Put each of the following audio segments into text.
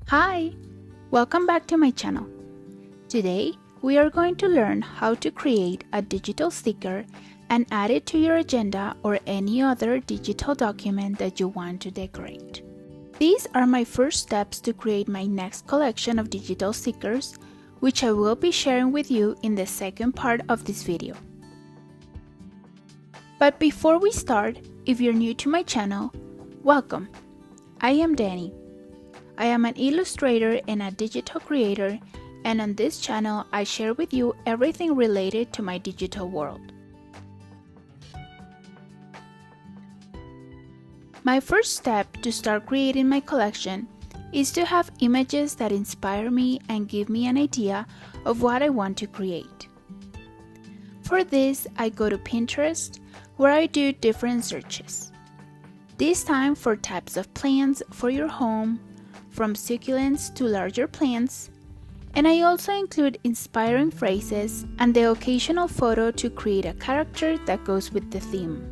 Hi! Welcome back to my channel. Today, we are going to learn how to create a digital sticker and add it to your agenda or any other digital document that you want to decorate. These are my first steps to create my next collection of digital stickers, which I will be sharing with you in the second part of this video. But before we start, if you're new to my channel, welcome! I am Danny. I am an illustrator and a digital creator, and on this channel I share with you everything related to my digital world. My first step to start creating my collection is to have images that inspire me and give me an idea of what I want to create. For this, I go to Pinterest, where I do different searches. This time for types of plants for your home, from succulents to larger plants, and I also include inspiring phrases and the occasional photo to create a character that goes with the theme.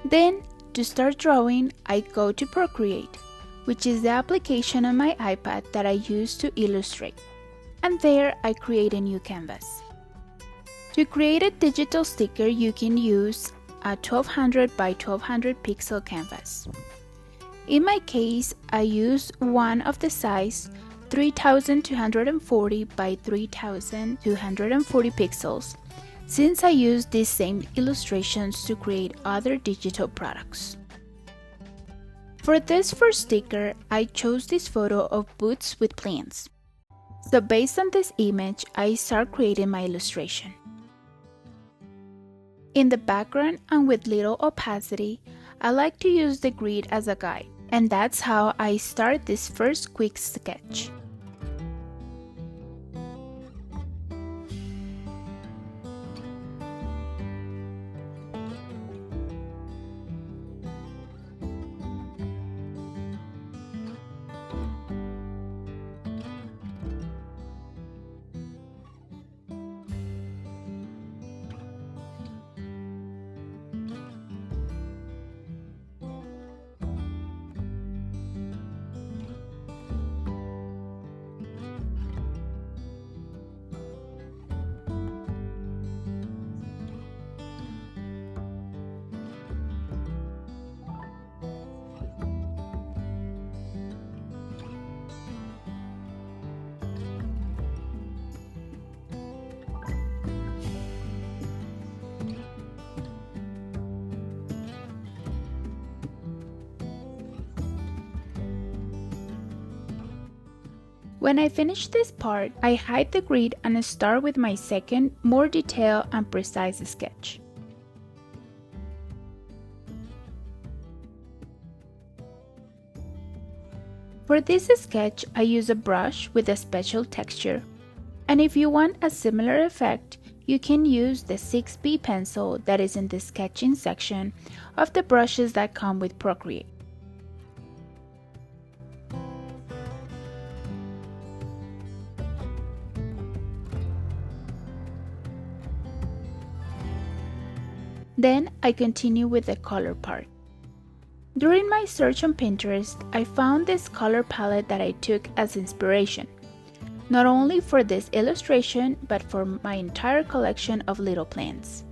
Then, to start drawing, I go to Procreate, which is the application on my iPad that I use to illustrate, and there I create a new canvas. To create a digital sticker, you can use a 1200 by 1200 pixel canvas. In my case, I use one of the size 3240 by 3240 pixels, since I use these same illustrations to create other digital products. For this first sticker, I chose this photo of boots with plants. So based on this image, I start creating my illustration. In the background and with little opacity, I like to use the grid as a guide, and that's how I start this first quick sketch. When I finish this part, I hide the grid and start with my second, more detailed and precise sketch. For this sketch, I use a brush with a special texture, and if you want a similar effect, you can use the 6B pencil that is in the sketching section of the brushes that come with Procreate. Then I continue with the color part. During my search on Pinterest, I found this color palette that I took as inspiration, not only for this illustration, but for my entire collection of little plants.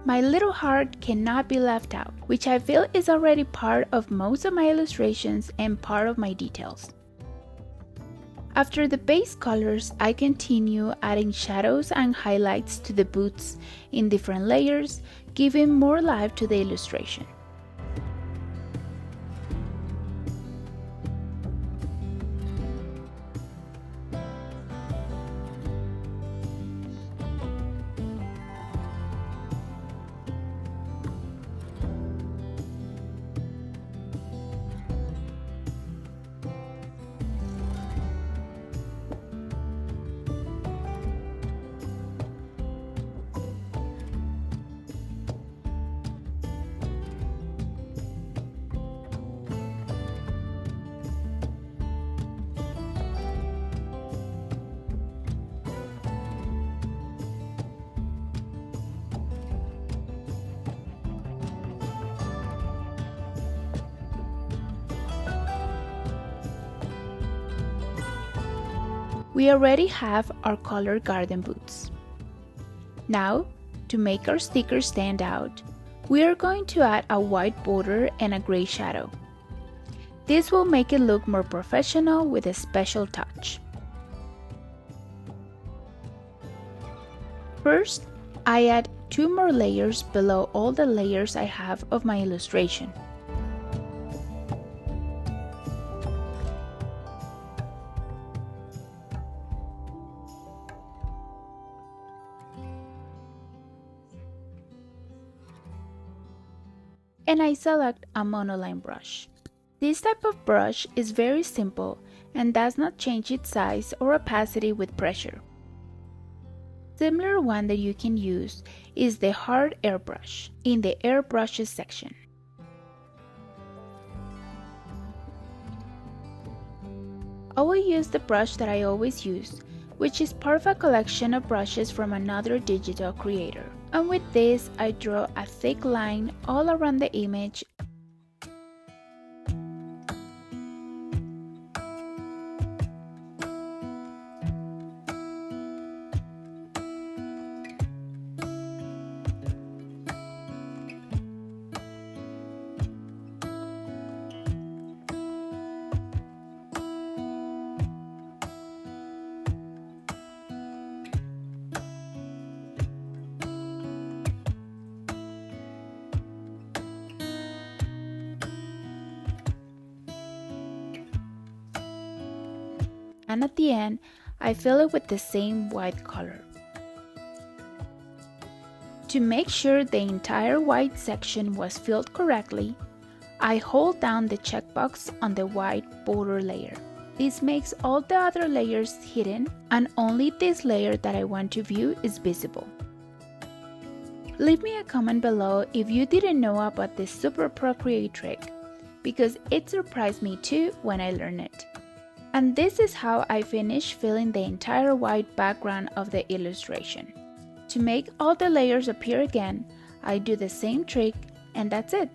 My little heart cannot be left out, which I feel is already part of most of my illustrations and part of my details. After the base colors, I continue adding shadows and highlights to the boots in different layers, giving more life to the illustration. We already have our colored garden boots. Now, to make our sticker stand out, we are going to add a white border and a gray shadow. This will make it look more professional with a special touch. First, I add 2 more layers below all the layers I have of my illustration. And I select a monoline brush. This type of brush is very simple and does not change its size or opacity with pressure. Similar one that you can use is the hard airbrush in the airbrushes section. I will use the brush that I always use, which is part of a collection of brushes from another digital creator. And with this, I draw a thick line all around the image. And at the end, I fill it with the same white color. To make sure the entire white section was filled correctly, I hold down the checkbox on the white border layer. This makes all the other layers hidden and only this layer that I want to view is visible. Leave me a comment below if you didn't know about this super Procreate trick, because it surprised me too when I learned it. And this is how I finish filling the entire white background of the illustration. To make all the layers appear again, I do the same trick and that's it.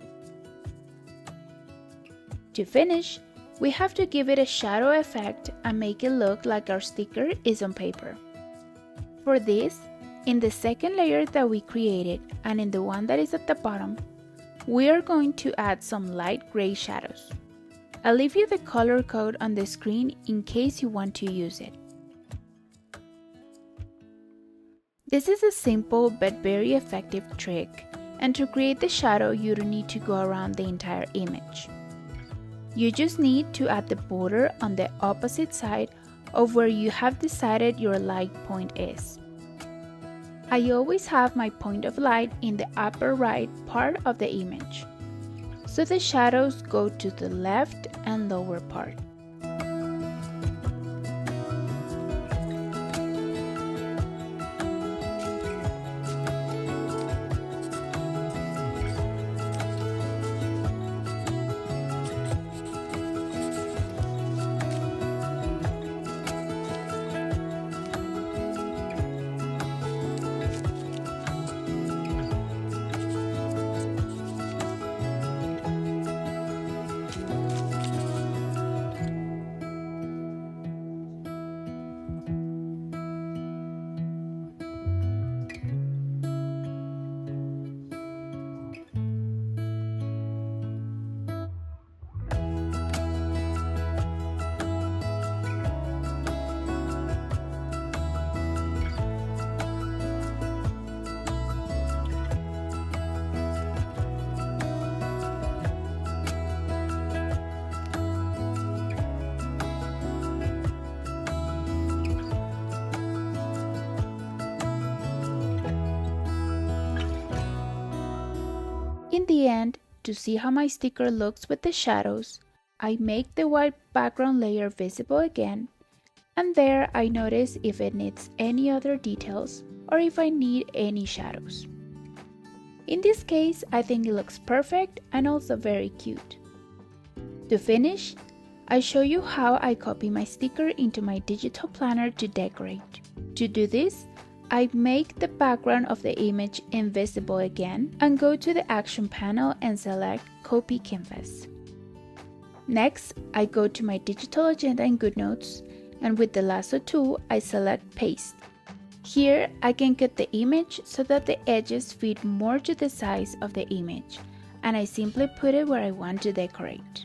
To finish, we have to give it a shadow effect and make it look like our sticker is on paper. For this, in the second layer that we created and in the one that is at the bottom, we are going to add some light gray shadows. I'll leave you the color code on the screen in case you want to use it. This is a simple but very effective trick, and to create the shadow you don't need to go around the entire image. You just need to add the border on the opposite side of where you have decided your light point is. I always have my point of light in the upper right part of the image, so the shadows go to the left and lower part. In the end, to see how my sticker looks with the shadows, I make the white background layer visible again, and there I notice if it needs any other details or if I need any shadows. In this case, I think it looks perfect and also very cute. To finish, I show you how I copy my sticker into my digital planner to decorate. To do this, I make the background of the image invisible again and go to the action panel and select Copy Canvas. Next, I go to my digital agenda in Goodnotes and with the lasso tool I select paste. Here I can cut the image so that the edges fit more to the size of the image, and I simply put it where I want to decorate.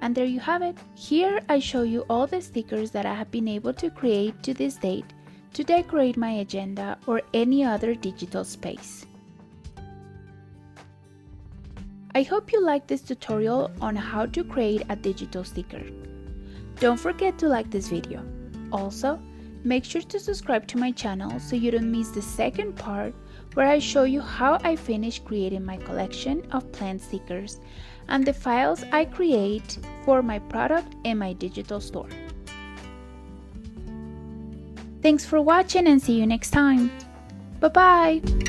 And there you have it. Here I show you all the stickers that I have been able to create to this date to decorate my agenda or any other digital space. I hope you liked this tutorial on how to create a digital sticker. Don't forget to like this video. Also, make sure to subscribe to my channel so you don't miss the second part where I show you how I finish creating my collection of plant stickers and the files I create for my product in my digital store. Thanks for watching and see you next time. Bye bye!